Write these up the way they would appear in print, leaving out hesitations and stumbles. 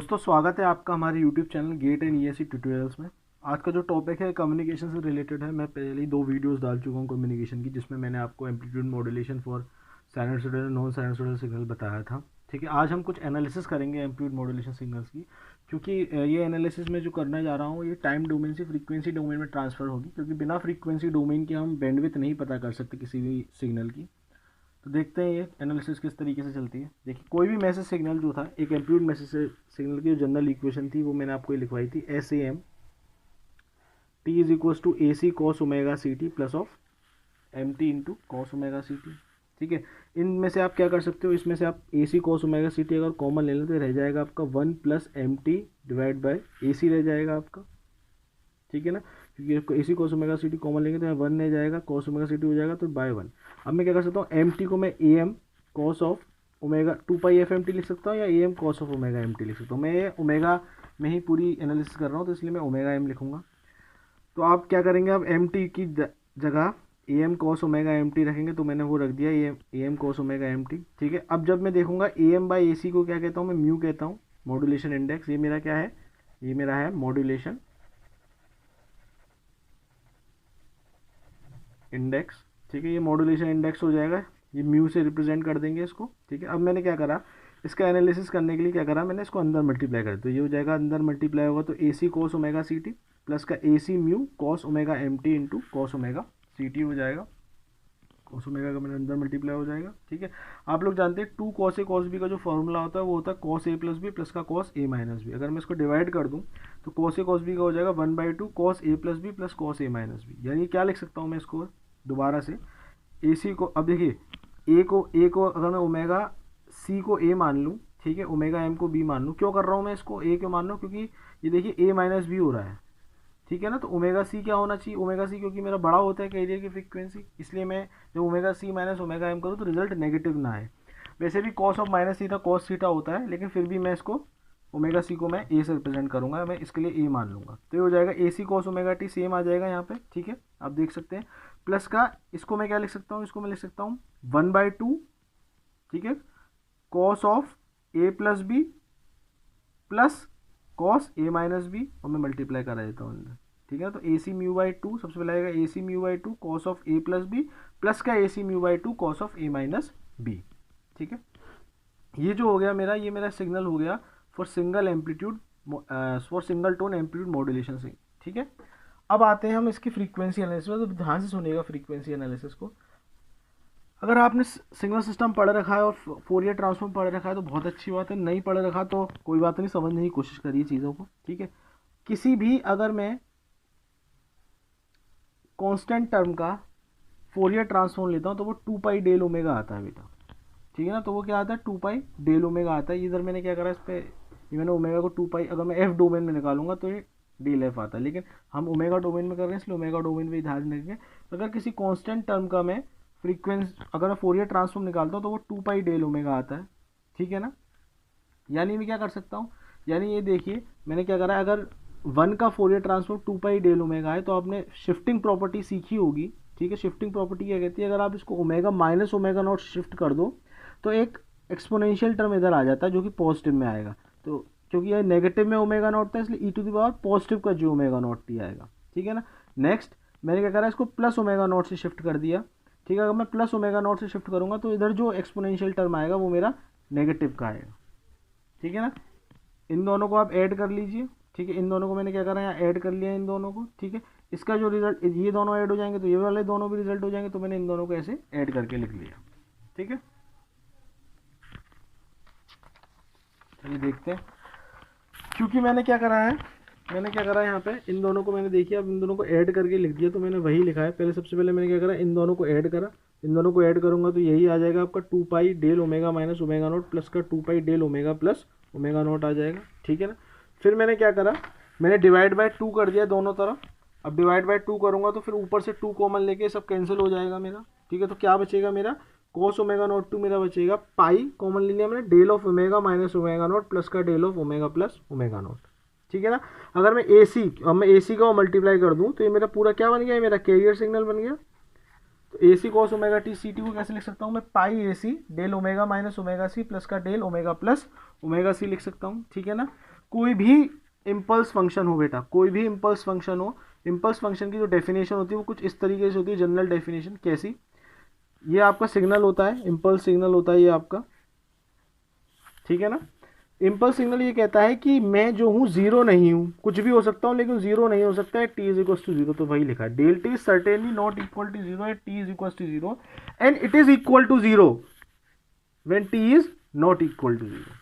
दोस्तों स्वागत है आपका हमारे YouTube channel GATE and ESC tutorials में। आज का जो टॉपिक है कम्युनिकेशन से रिलेटेड है। मैं पहले ही 2 वीडियोस डाल चुका हूँ कम्युनिकेशन की, जिसमें मैंने आपको amplitude modulation for sinusoidal and non sinusoidal signal बताया था। ठीक है, आज हम कुछ एनालिसिस करेंगे एम्पलीट्यूड मॉड्यूलेशन सिग्नल्स की, क्योंकि ये एनालिसिस में जो करना जा रहा हूँ ये टाइम डोमेन से फ्रीक्वेंसी डोमेन में ट्रांसफ़र होगी, क्योंकि बिना फ्रीक्वेंसी डोमेन के हम बैंडविड्थ नहीं पता कर सकते किसी भी सिग्नल की। तो देखते हैं ये एनालिसिस किस तरीके से चलती है। देखिए, कोई भी मैसेज सिग्नल जो था, एक एम्पलीट्यूड मैसेज सिग्नल की जो जनरल इक्वेशन थी वो मैंने आपको ये लिखवाई थी, S A M T is equals to A C cos omega C T plus of M T into cos omega C T. ठीक है, इनमें से आप क्या कर सकते हो, इसमें से आप A C cos omega C T अगर कॉमन ले लें तो रह जाएगा आपका 1 plus M T divide by A C रह जाएगा आपका। ठीक है ना, क्योंकि A C cos omega C T common लेंगे तो यहाँ 1 रह जाएगा, कॉस ओमेगा सी टी हो जाएगा तो बाय 1। अब मैं क्या कर सकता हूँ, एम टी को मैं A M cos of omega 2 pi F M T लिख सकता हूँ, या A M cos of omega M T लिख सकता हूँ। मैं ओमेगा में ही पूरी एनालिसिस कर रहा हूँ तो इसलिए मैं ओमेगा एम लिखूंगा। तो आप क्या करेंगे, आप एम टी की जगह A M cos omega M T रखेंगे, तो मैंने वो रख दिया A M cos omega M T. ठीक है, अब जब मैं देखूंगा ए एम बाई ए सी को क्या कहता हूँ, मैं म्यू कहता हूँ, मॉड्यूलेशन इंडेक्स। ये मेरा क्या है, ये मेरा है मॉड्यूलेशन इंडेक्स। ठीक है, ये मॉड्यूलेशन इंडेक्स हो जाएगा, ये म्यू से रिप्रेजेंट कर देंगे इसको। ठीक है, अब मैंने क्या करा, इसका एनालिसिस करने के लिए क्या करा, मैंने इसको अंदर मल्टीप्लाई कर दिया, तो ये हो जाएगा अंदर मल्टीप्लाई होगा तो A C cos omega C T plus का A C mu cos omega M T into cos omega C T हो जाएगा। कॉस ओमेगा का मैंने अंदर मल्टीप्लाई हो जाएगा। ठीक है, आप लोग जानते हैं 2 कॉस ए कॉस बी का जो फॉर्मूला होता है वो होता है cos A plus B plus का कॉस ए माइनस बी। अगर मैं इसको डिवाइड कर दूँ तो कॉस ए कॉस बी का हो जाएगा 1/2 cos A plus B plus cos A minus B. यानी क्या लिख सकता हूँ मैं इसको दोबारा से, ए सी को, अब देखिए ए को अगर मैं ओमेगा सी को ए मान लूँ, ठीक है, ओमेगा एम को बी मान लूँ। क्यों कर रहा हूँ मैं इसको ए क्यों मान रहा हूँ, क्योंकि ये देखिए ए माइनस बी हो रहा है। ठीक है ना, तो ओमेगा सी क्या होना चाहिए, ओमेगा सी क्योंकि मेरा बड़ा होता है कैरियर की फ्रीक्वेंसी, इसलिए मैं जब omega C minus omega M करूँ तो रिजल्ट नेगेटिव ना आए। वैसे भी cos of minus theta cos theta होता है, लेकिन फिर भी मैं इसको ओमेगा सी को मैं ए से रिप्रेजेंट करूंगा, मैं इसके लिए ए मान लूंगा। तो ये हो जाएगा ए C cos omega T, same आ जाएगा यहाँ पे। ठीक है, आप देख सकते हैं, प्लस का इसको मैं क्या लिख सकता हूँ, इसको मैं लिख सकता हूँ 1/2, ठीक है, cos of A plus B plus cos A minus B, और मैं मल्टीप्लाई करा देता हूँ अंदर। ठीक है, तो ए सी म्यू बाई 2 सबसे पहले आएगा, A C mu by 2 cos of A plus B plus का A C mu by 2 cos of A minus B. ठीक है, ये जो हो गया मेरा, ये मेरा सिग्नल हो गया for single amplitude for single tone amplitude modulation से। ठीक है, अब आते हैं हम इसकी फ्रीक्वेंसी एनालिसिस में। तो ध्यान से सुनिएगा फ्रीक्वेंसी एनालिसिस को। अगर आपने सिग्नल सिस्टम पढ़ रखा है और फोरियर ट्रांसफॉर्म पढ़ रखा है तो बहुत अच्छी बात है, नहीं पढ़ रखा तो कोई बात नहीं, समझने की कोशिश करिए चीज़ों को। ठीक है, किसी भी अगर मैं कांस्टेंट टर्म का फोरियर ट्रांसफॉर्म लेता हूँ तो वो 2 पाई डेल ओमेगा आता है बेटा। ठीक है ना, तो वो क्या आता है 2 पाई डेल ओमेगा आता है। इधर मैंने क्या करा, इस पर ये मैंने ओमेगा को 2 पाई, अगर मैं एफ डोमेन में निकालूंगा तो ये डेल एफ आता है, लेकिन हम ओमेगा डोमेन में कर रहे हैं इसलिए ओमेगा डोमेन में ध्यान रखेंगे। अगर किसी कांस्टेंट टर्म का मैं फ्रीक्वेंसी, अगर मैं फोरियर ट्रांसफॉर्म निकालता हूँ तो वो 2 पाई डेल ओमेगा आता है। ठीक है ना, यानी मैं क्या कर सकता हूँ, यानी ये देखिए मैंने क्या करा है, अगर 1 का Fourier transform 2 pi del omega है तो आपने शिफ्टिंग प्रॉपर्टी सीखी होगी। ठीक है, शिफ्टिंग प्रॉपर्टी क्या कहती है, अगर आप इसको omega minus omega not shift कर दो तो एक एक्सपोनेंशियल टर्म इधर आ जाता है जो कि पॉजिटिव में आएगा। तो क्योंकि ये नेगेटिव में ओमेगा नॉट था इसलिए ई टू द पावर पॉजिटिव का जो ओमेगा नॉट टी आएगा। ठीक है ना, नेक्स्ट मैंने क्या करा, इसको प्लस ओमेगा नॉट से शिफ्ट कर दिया। ठीक है, अगर मैं प्लस ओमेगा नॉट से शिफ्ट करूँगा तो इधर जो एक्सपोनेंशियल टर्म आएगा वो मेरा नेगेटिव का आएगा। ठीक है ना, इन दोनों को आप ऐड कर लीजिए। ठीक है, इन दोनों को मैंने क्या करा, यहाँ ऐड कर लिया इन दोनों को। ठीक है, इसका जो रिजल्ट, ये दोनों ऐड हो जाएंगे तो ये वाले दोनों भी रिजल्ट हो जाएंगे, तो मैंने इन दोनों को ऐसे ऐड करके लिख लिया। ठीक है, चलिए देखते हैं, क्योंकि मैंने क्या करा है, मैंने क्या करा है यहाँ पे, इन दोनों को मैंने देखिए, अब इन दोनों को ऐड करके लिख दिया, तो मैंने वही लिखा है। पहले सबसे पहले मैंने क्या करा, इन दोनों को ऐड करा, इन दोनों को ऐड करूँगा तो यही आ जाएगा आपका 2 pi del omega minus omega naught plus का 2 pi del omega plus omega naught आ जाएगा। ठीक है ना, फिर मैंने क्या करा, मैंने डिवाइड बाय 2 कर दिया दोनों तरफ। अब डिवाइड बाय 2 करूँगा तो फिर ऊपर से 2 कॉमन लेके सब कैंसिल हो जाएगा मेरा। ठीक है, तो क्या बचेगा मेरा, कॉस ओमेगा नॉट 2 मेरा बचेगा, पाई कॉमन ले लिया मैंने, del of omega minus omega naught plus का del of omega plus omega naught. ठीक है ना, अगर मैं ए सी, अब मैं ए सी का मल्टीप्लाई कर दूँ तो ये मेरा पूरा क्या बन गया, ये मेरा कैरियर सिग्नल बन गया। तो A C cos omega T C T को कैसे लिख सकता हूँ मैं, pi A C del omega minus omega C plus का del omega plus omega C लिख सकता हूँ। ठीक है ना, कोई भी इम्पल्स फंक्शन हो बेटा, कोई भी इम्पल्स फंक्शन हो, इम्पल्स फंक्शन की जो डेफिनेशन होती है वो कुछ इस तरीके से होती है, जनरल डेफिनेशन कैसी, ये आपका सिग्नल होता है, इम्पल्स सिग्नल होता है ये आपका, ठीक है ना। इम्पल्स सिग्नल ये कहता है कि मैं जो हूँ जीरो नहीं हूँ, कुछ भी हो सकता हूँ लेकिन जीरो नहीं हो सकता है, T is equal to zero, तो वही लिखा है del T is certainly not equal to zero at T is equal to zero and it is equal to zero when T is not equal to zero,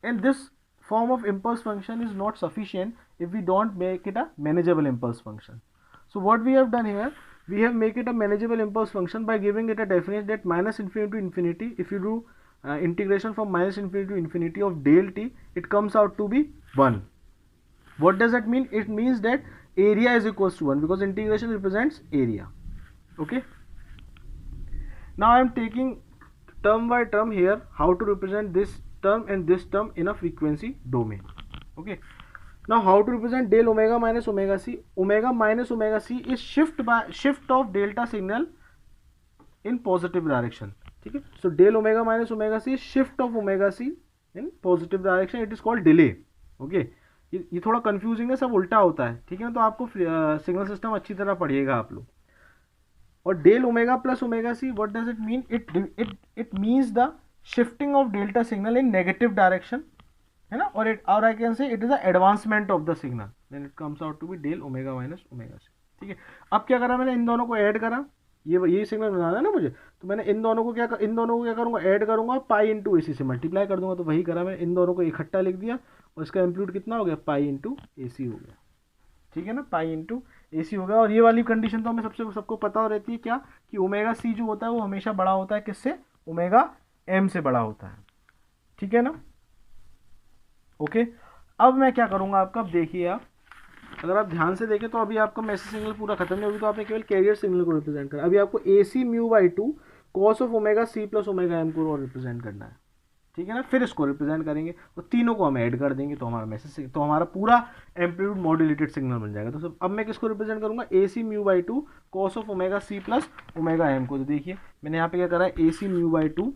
and this form of impulse function is not sufficient if we don't make it a manageable impulse function. So what we have done here, we have make it a manageable impulse function by giving it a definition that minus infinity to infinity, if you do integration from minus infinity to infinity of del t, it comes out to be 1. What does that mean? It means that area is equals to 1 because integration represents area. Okay, now I am taking term by term here how to represent this term and this term in a frequency domain. Okay, now how to represent del omega minus omega c. Omega minus omega c is shift of delta signal in positive direction. ठीक है, so del omega minus omega c is shift of omega c in positive direction, it is called delay. Okay, ये थोड़ा confusing है, सब उल्टा होता है, ठीक है ना, तो आपको सिग्नल सिस्टम अच्छी तरह पढ़िएगा आप लोग. और del omega plus omega C, what does it mean? It means the shifting of delta signal in negative direction, है ना, और I can say it is the advancement of the signal, then it comes out to be del omega minus omega C. ठीक है, अब क्या करा मैंने, इन दोनों को ऐड करा, ये सिग्नल बनाना है ना मुझे, तो मैंने इन दोनों को क्या करूंगा, ऐड करूंगा, पाई इंटू ए सी से मल्टीप्लाई कर दूंगा, तो वही करा मैंने, इन दोनों को इकट्ठा लिख दिया और इसका एम्पलीट्यूड कितना हो गया, पाई इंटू ए सी हो गया. ठीक है ना, पाई इंटू ए सी हो गया. और ये वाली कंडीशन तो हमें सबको पता हो रहती है क्या, कि ओमेगा सी जो होता है वो हमेशा बड़ा होता है किससे, ओमेगा एम से बड़ा होता है. ठीक है ना, ओके. अब मैं क्या करूंगा आपका, अब देखिए आप, अगर आप ध्यान से देखें तो अभी आपका मैसेज सिग्नल पूरा खत्म नहीं, अभी तो आपने केवल कैरियर सिग्नल को रिप्रेजेंट करा. अभी आपको A C mu by two cos of omega C plus omega M को रिप्रेजेंट करना है. ठीक है ना, फिर इसको रिप्रेजेंट करेंगे और तीनों को हम ऐड कर देंगे तो हमारा मैसेज, तो हमारा पूरा एम्पलीट्यूड मॉड्यूलेटेड सिग्नल बन जाएगा. तो सब अब मैं किसको रिप्रेजेंट करूंगा, A C mu by two cos of omega C plus omega M को. तो देखिए मैंने यहाँ पे क्या करा है, A C mu by two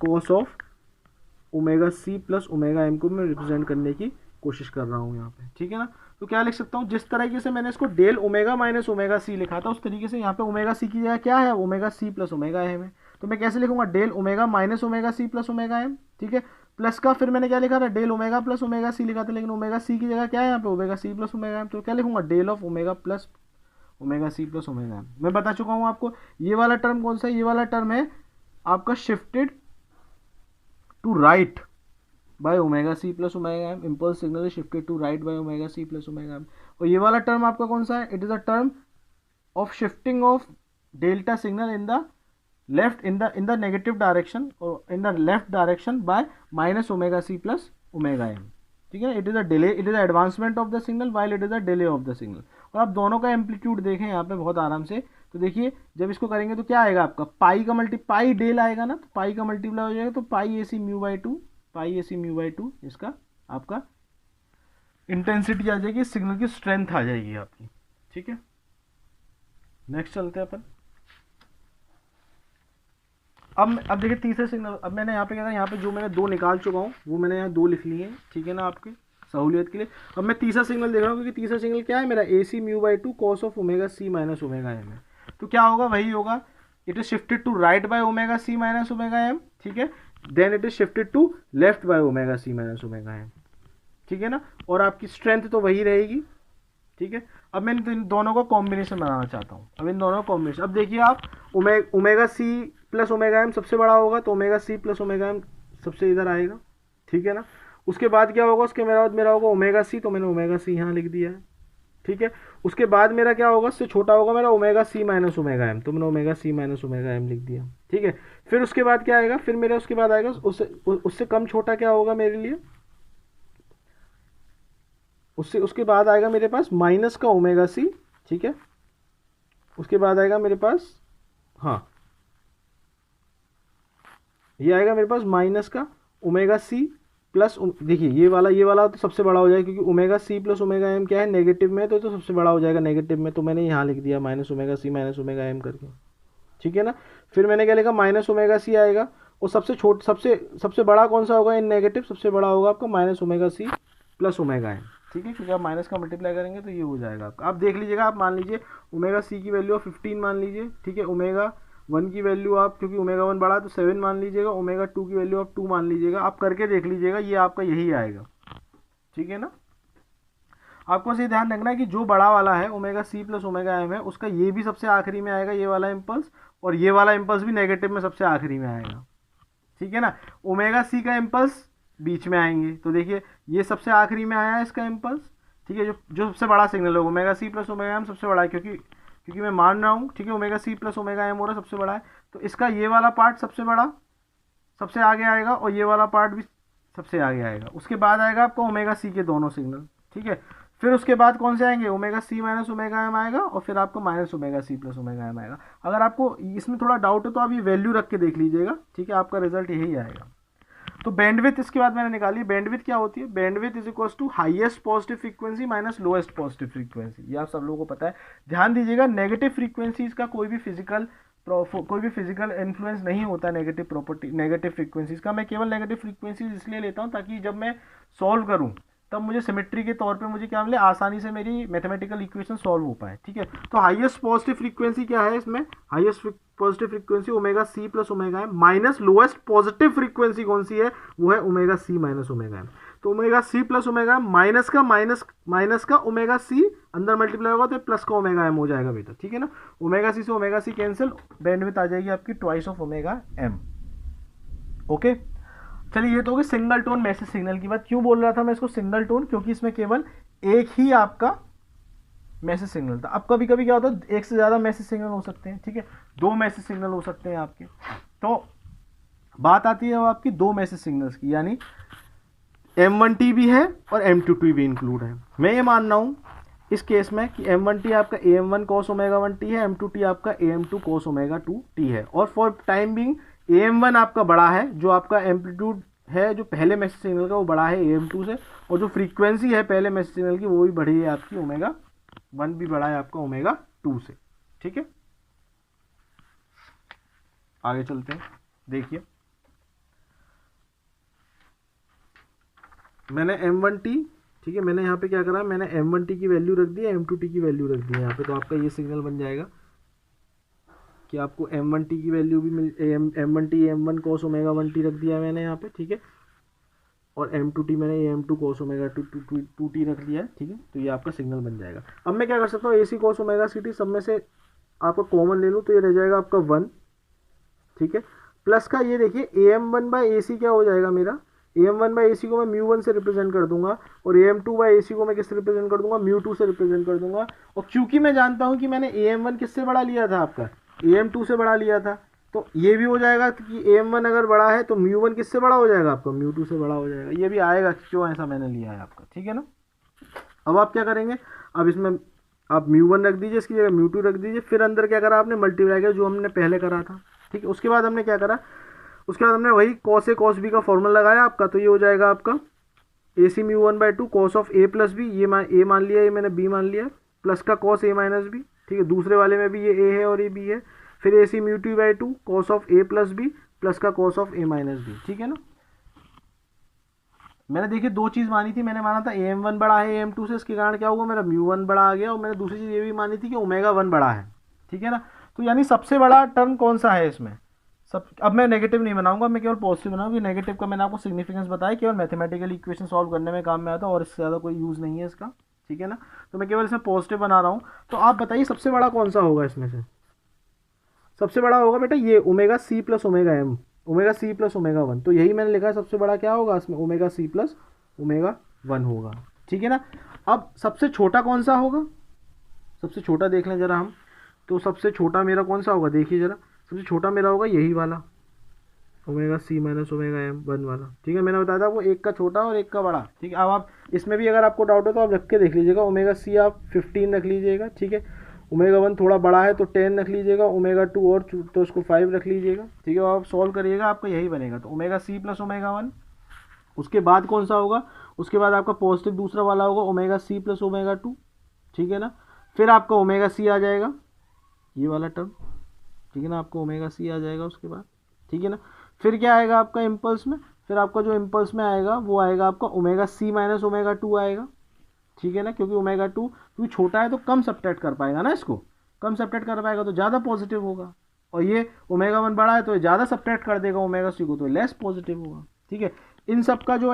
cos of omega C plus omega M को मैं रिप्रेजेंट करने की कोशिश कर रहा हूँ यहाँ पे. ठीक है ना, तो क्या लिख सकता हूँ, जिस तरीके से मैंने इसको del omega minus omega C लिखा था उस तरीके से यहाँ पे ओमेगा सी की जगह क्या है, omega C plus omega M है. तो मैं कैसे लिखूंगा, del omega minus omega C plus omega M. ठीक है, प्लस का फिर मैंने क्या लिखा था, del omega plus omega C लिखा था, लेकिन ओमेगा सी की जगह क्या है यहाँ पे, omega C plus omega M. तो क्या लिखूंगा, del of omega plus omega C plus omega M. मैं बता चुका हूँ आपको, ये वाला टर्म कौन सा है, ये वाला टर्म है आपका shifted to right by omega C plus omega M. Impulse signal is shifted to right by omega C plus omega M. और ये वाला टर्म आपका कौन सा है, it is a term of shifting of delta signal in the left in the negative direction or in the left direction by minus omega c plus omega m. ठीक है, it is a delay, it is advancement of the signal while it is a delay of the signal. और आप दोनों का amplitude देखें यहाँ पे बहुत आराम से, तो देखिए जब इसको करेंगे तो क्या आएगा आपका, पाई का पाई डेल आएगा ना, तो पाई का मल्टीप्लाई हो जाएगा, तो pi A C mu by two, pi A C mu by two इसका आपका इंटेंसिटी आ जाएगी, सिग्नल की स्ट्रेंथ आ जाएगी आपकी. ठीक है, नेक्स्ट चलते हैं अपन. अब देखिए तीसरे सिग्नल, अब मैंने यहाँ पे क्या था, यहाँ पे जो मैंने दो निकाल चुका हूँ वो मैंने यहाँ दो लिख लिए हैं. ठीक है ना, आपकी सहूलियत के लिए. अब मैं तीसरा सिग्नल देख रहा हूँ, क्योंकि तीसरा सिग्नल क्या है मेरा, A C mu by two cos of omega C minus omega M है. तो क्या होगा, वही होगा, it is shifted to right by omega C minus omega M. ठीक है, then it is shifted to left by omega C minus omega M. ठीक है ना, और आपकी स्ट्रेंथ तो वही रहेगी. ठीक है, अब मैं इन दोनों को कॉम्बिनेशन बनाना चाहता हूँ. अब इन दोनों का कॉम्बिनेशन, अब देखिए आप, omega C plus omega M सबसे बड़ा होगा, तो omega C plus omega M सबसे इधर आएगा. ठीक है ना, उसके बाद क्या होगा, उसके मेरा होगा ओमेगा सी, तो मैंने ओमेगा सी यहाँ लिख दिया है. ठीक है, उसके बाद मेरा क्या होगा, उससे छोटा होगा मेरा omega C minus omega M, तो मैंने omega C minus omega M लिख दिया. ठीक है, फिर उसके बाद क्या आएगा, फिर मेरा उसके बाद आएगा उससे कम छोटा क्या होगा मेरे लिए, उसके बाद आएगा मेरे पास माइनस का ओमेगा सी. ठीक है, उसके बाद आएगा मेरे पास, हाँ ये आएगा मेरे पास माइनस का ओमेगा सी प्लस, देखिए ये वाला तो सबसे बड़ा हो जाएगा, क्योंकि omega C plus omega M क्या है, नेगेटिव में, तो सबसे बड़ा हो जाएगा नेगेटिव में, तो मैंने यहाँ लिख दिया minus omega C minus omega M करके. ठीक है ना, फिर मैंने क्या लिखा, माइनस ओमेगा सी आएगा, और सबसे बड़ा कौन सा होगा इन नेगेटिव, सबसे बड़ा होगा आपका minus omega C plus omega M, ठीक है, क्योंकि आप माइनस का मल्टीप्लाई करेंगे तो ये हो जाएगा आपका। आप देख लीजिएगा, आप मान लीजिए ओमेगा सी की वैल्यू आप 15 मान लीजिए, ठीक है, ओमेगा 1 की वैल्यू आप, क्योंकि ओमेगा 1 बड़ा है तो 7 मान लीजिएगा, ओमेगा 2 की वैल्यू आप 2 मान लीजिएगा। आप करके देख लीजिएगा, ये आपका यही आएगा, ठीक है ना। आपको ये ध्यान रखना है कि जो बड़ा वाला है omega C plus omega M है, उसका ये भी सबसे आखिरी में आएगा, ये वाला इम्पल्स, और ये वाला इम्पल्स भी नेगेटिव में सबसे आखिरी में आएगा, ठीक है ना। ओमेगा सी का इम्पल्स बीच में आएंगे, तो देखिए ये सबसे आखिरी में आया है इसका इम्पल्स, ठीक है, जो सबसे बड़ा सिग्नल है omega C plus omega M सबसे बड़ा है, क्योंकि मैं मान रहा हूँ, ठीक है, omega C plus omega M हो रहा है सबसे बड़ा है, तो इसका ये वाला पार्ट सबसे बड़ा सबसे आगे आएगा, और ये वाला पार्ट भी सबसे आगे आएगा। उसके बाद आएगा आपको ओमेगा सी के दोनों सिग्नल, ठीक है। फिर उसके बाद कौन से आएंगे, omega C minus omega M आएगा, और फिर आपको minus omega C plus omega M आएगा। अगर आपको इसमें थोड़ा डाउट है तो आप ये वैल्यू रख के देख लीजिएगा, ठीक है, आपका रिजल्ट यही आएगा। तो बैंडविड्थ इसके बाद मैंने निकाली, बैंडविड्थ क्या होती है, bandwidth is equals to highest positive frequency minus lowest positive frequency, ये आप सब लोगों को पता है। ध्यान दीजिएगा, नेगेटिव फ्रीक्वेंसीज का कोई भी फिजिकल इन्फ्लुएंस नहीं होता नेगेटिव प्रॉपर्टी, नेगेटिव फ्रीक्वेंसीज का। मैं केवल नेगेटिव फ्रीक्वेंसीज इसलिए लेता हूँ ताकि जब मैं सॉल्व करूँ तब मुझे सिमेट्री के तौर पे मुझे क्या मिले, आसानी से मेरी मैथमेटिकल इक्वेशन सॉल्व हो पाए, ठीक है। तो हाईएस्ट पॉजिटिव फ्रीक्वेंसी क्या है इसमें, highest positive frequency omega C plus omega M, minus lowest positive frequency कौन सी है, वो है omega C minus omega M. तो omega C plus omega M minus का ओमेगा सी अंदर मल्टीप्लाई होगा तो प्लस का ओमेगा एम हो जाएगा बेटा, ठीक है ना। ओमेगा सी से ओमेगा सी कैंसिल, बैंडविड्थ आ जाएगी आपकी twice of omega M. Okay, चलिए ये तो होगी सिंगल टोन मैसेज सिग्नल की बात। क्यों बोल रहा था मैं इसको सिंगल टोन, क्योंकि इसमें केवल एक ही आपका मैसेज सिग्नल था। अब कभी कभी क्या होता है, एक से ज़्यादा मैसेज सिग्नल हो सकते हैं, ठीक है, 2 मैसेज सिग्नल हो सकते हैं आपके। तो बात आती है आपकी 2 मैसेज सिग्नल्स की, यानी M1T भी है और M2T भी इंक्लूड है। मैं ये मान रहा हूँ इस केस में कि M1T आपका AM1 cos ओमेगा 1T है, M2T आपका AM2 cos ओमेगा 2T है, और फॉर टाइम बिंग AM1 आपका बड़ा है, जो आपका एम्पलीट्यूड है जो पहले मैसेज सिग्नल का वो बड़ा है AM2 से, और जो फ्रीक्वेंसी है पहले मैसेज सिग्नल की वो भी बड़ी है आपकी, ओमेगा 1 भी बड़ा है आपका ओमेगा 2 से, ठीक है। आगे चलते हैं, देखिए मैंने M1T, ठीक है, मैंने यहाँ पे क्या करा, मैंने M1T की वैल्यू रख दी है, M2T की वैल्यू रख दी है यहाँ पे, तो आपका ये सिग्नल बन जाएगा कि आपको M1T की वैल्यू भी M1T AM1 cos omega 1T रख दिया है मैंने यहाँ पे, ठीक है, और M2T मैंने AM2 cos ओमेगा 2T रख लिया है, ठीक है। तो ये आपका सिग्नल बन जाएगा। अब मैं क्या कर सकता हूँ, AC cos ओमेगा CT सब में से आपका कॉमन ले लूँ तो ये रह जाएगा आपका 1, ठीक है, प्लस का ये देखिए AM1/AC क्या हो जाएगा मेरा, AM1/AC को मैं μ1 से रिप्रेजेंट कर दूंगा, और AM2/AC को मैं किससे रिप्रेजेंट कर दूंगा, μ2 से रिप्रेजेंट कर दूंगा। और क्योंकि मैं जानता हूं कि मैंने AM1 किससे बड़ा लिया था, आपका AM2 से बड़ा लिया था, तो ये भी हो जाएगा कि AM1 अगर बड़ा है तो μ1 किससे बड़ा हो जाएगा, आपका μ2 से बड़ा हो जाएगा। ये भी आएगा क्यों ऐसा मैंने लिया है आपका, ठीक है ना। अब आप क्या करेंगे, अब इसमें आप μ1 रख दीजिए, इसकी जगह μ2 रख दीजिए, फिर अंदर क्या करा आपने, मल्टीप्लाई किया जो हमने पहले करा था, ठीक है। उसके बाद हमने क्या करा, उसके बाद हमने वही cos A cos B का फॉर्मूला लगाया आपका, तो ये हो जाएगा आपका AC μ1/2 cos of A plus B, ये A मान लिया, ये मैंने B मान लिया, प्लस का cos A माइनस B, ठीक है, दूसरे वाले में भी ये A है और ये B है, फिर AC μ2/2 cos of A plus B plus का cos of A minus B, ठीक है ना। मैंने देखिए 2 चीज़ मानी थी, मैंने माना था AM1 बड़ा है AM2 से, इसके कारण क्या हुआ, मेरा μ1 बड़ा आ गया, और मैंने दूसरी चीज़ ये भी मानी थी कि ओमेगा 1 बड़ा है, ठीक है ना। तो यानी सबसे बड़ा टर्म कौन सा है इसमें, सब। अब मैं नेगेटिव नहीं बनाऊंगा, मैं केवल पॉजिटिव बनाऊंगा, कि नेगेटिव का मैंने आपको सिग्निफिकेंस बताया, केवल मैथमेटिकल इक्वेशन सॉल्व करने में काम में आता है, और इससे ज़्यादा कोई यूज़ नहीं है इसका, ठीक है ना। तो मैं केवल इसमें पॉजिटिव बना रहा हूँ। तो आप बताइए सबसे बड़ा कौन सा होगा इसमें से, सबसे बड़ा होगा बेटा ये omega C plus omega M, omega C plus omega 1, तो यही मैंने लिखा है सबसे बड़ा क्या होगा इसमें, ओमेगा सी प्लस ओमेगा 1 होगा, ठीक है ना। अब सबसे छोटा कौन सा होगा, सबसे छोटा देख लें जरा हम, तो सबसे छोटा मेरा कौन सा होगा, देखिए जरा, सबसे छोटा मेरा होगा यही वाला omega C minus omega M 1 वाला, ठीक है। मैंने बताया था वो एक का छोटा और एक का बड़ा, ठीक है। अब आप इसमें भी अगर आपको डाउट हो तो आप रख के देख लीजिएगा, ओमेगा सी आप 15 रख लीजिएगा, ठीक है, ओमेगा 1 थोड़ा बड़ा है तो 10 रख लीजिएगा, ओमेगा 2 और तो उसको 5 रख लीजिएगा, ठीक है। आप सॉल्व करिएगा आपका यही बनेगा, तो ओमेगा सी प्लस ओमेगा 1। उसके बाद कौन सा होगा, उसके बाद आपका पॉजिटिव दूसरा वाला होगा ओमेगा सी प्लस ओमेगा 2, ठीक है ना। फिर आपका ओमेगा सी आ जाएगा ये वाला टर्म, ठीक है ना, आपको ओमेगा सी आ जाएगा उसके बाद, ठीक है ना। फिर क्या आएगा आपका इम्पल्स में, फिर आपका जो इम्पल्स में आएगा वो आएगा आपका omega C minus omega two आएगा, ठीक है ना, क्योंकि ओमेगा टू क्योंकि छोटा है तो कम सब्ट्रैक्ट कर पाएगा ना, इसको कम सब्ट्रैक्ट कर पाएगा तो ज़्यादा पॉजिटिव होगा, और ये ओमेगा वन बड़ा है तो ये ज़्यादा सब्ट्रैक्ट कर देगा ओमेगा सी को, तो लेस पॉजिटिव होगा, ठीक है। इन सब का जो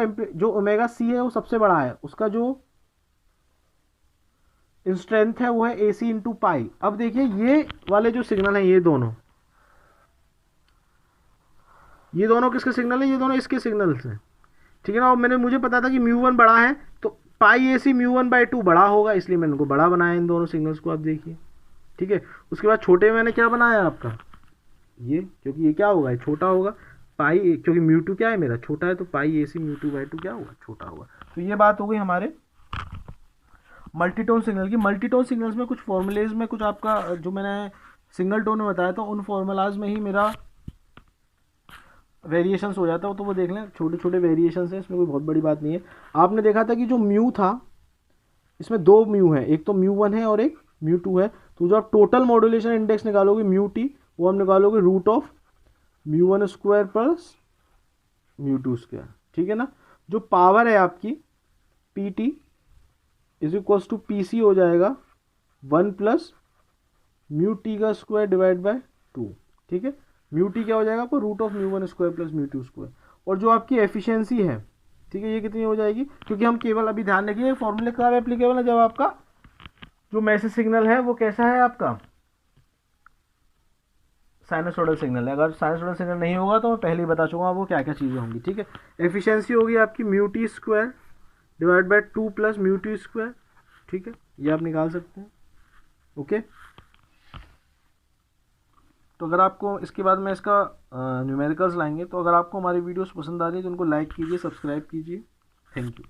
ओमेगा सी है वो सबसे बड़ा है, उसका जो स्ट्रेंथ है वो है ए सी इंटू पाई। अब देखिए ये वाले जो सिग्नल है ये दोनों किसके सिग्नल है, ये दोनों इसके सिग्नल्स हैं, ठीक है ना। और मुझे पता था कि म्यू वन बड़ा है तो pi A C mu one by two बड़ा होगा, इसलिए मैंने इनको बड़ा बनाया इन दोनों सिग्नल्स को, आप देखिए, ठीक है। उसके बाद छोटे में मैंने क्या बनाया आपका ये, क्योंकि ये क्या होगा, ये छोटा होगा, पाई क्योंकि म्यू टू क्या है मेरा छोटा है तो pi A C mu two by two क्या होगा, छोटा होगा। तो ये बात हो गई हमारे मल्टीटोन सिग्नल की। मल्टीटोन सिग्नल्स में कुछ फॉर्मूलेज में कुछ आपका जो मैंने सिंगल टोन में बताया था उन फॉर्मूलाज में ही मेरा वेरिएशंस हो जाता है, तो वो देख लें, छोटे छोटे वेरिएशंस हैं, इसमें कोई बहुत बड़ी बात नहीं है। आपने देखा था कि जो म्यू था इसमें दो म्यू है, एक तो म्यू वन है और एक म्यू टू है, तो जो आप टोटल मॉड्यूलेशन इंडेक्स निकालोगे म्यू टी वो हम निकालोगे root of mu one square plus mu two square, ठीक है ना। जो पावर है आपकी P T is equals to P C हो जाएगा 1 प्लस म्यू टी का स्क्वायर डिवाइड बाय 2, ठीक है। म्यू टी क्या हो जाएगा आपको root of mu one square plus mu two square. और जो आपकी एफिशिएंसी है, ठीक है, ये कितनी हो जाएगी, क्योंकि हम केवल अभी ध्यान रखिए फॉर्मूले कब एप्लीकेबल है, जब आपका जो मैसेज सिग्नल है वो कैसा है आपका साइनसोइडल सिग्नल है। अगर साइनसोइडल सिग्नल नहीं होगा तो मैं पहले ही बता चुका वो क्या क्या चीज़ें होंगी, ठीक है। एफिशिएंसी होगी आपकी mu T square divide by 2 plus mu T square, ठीक है, ये आप निकाल सकते हैं, ओके। तो अगर आपको इसके बाद में इसका न्यूमेरिकल्स लाएंगे, तो अगर आपको हमारी वीडियोस पसंद आ रही है तो उनको लाइक कीजिए, सब्सक्राइब कीजिए, थैंक यू।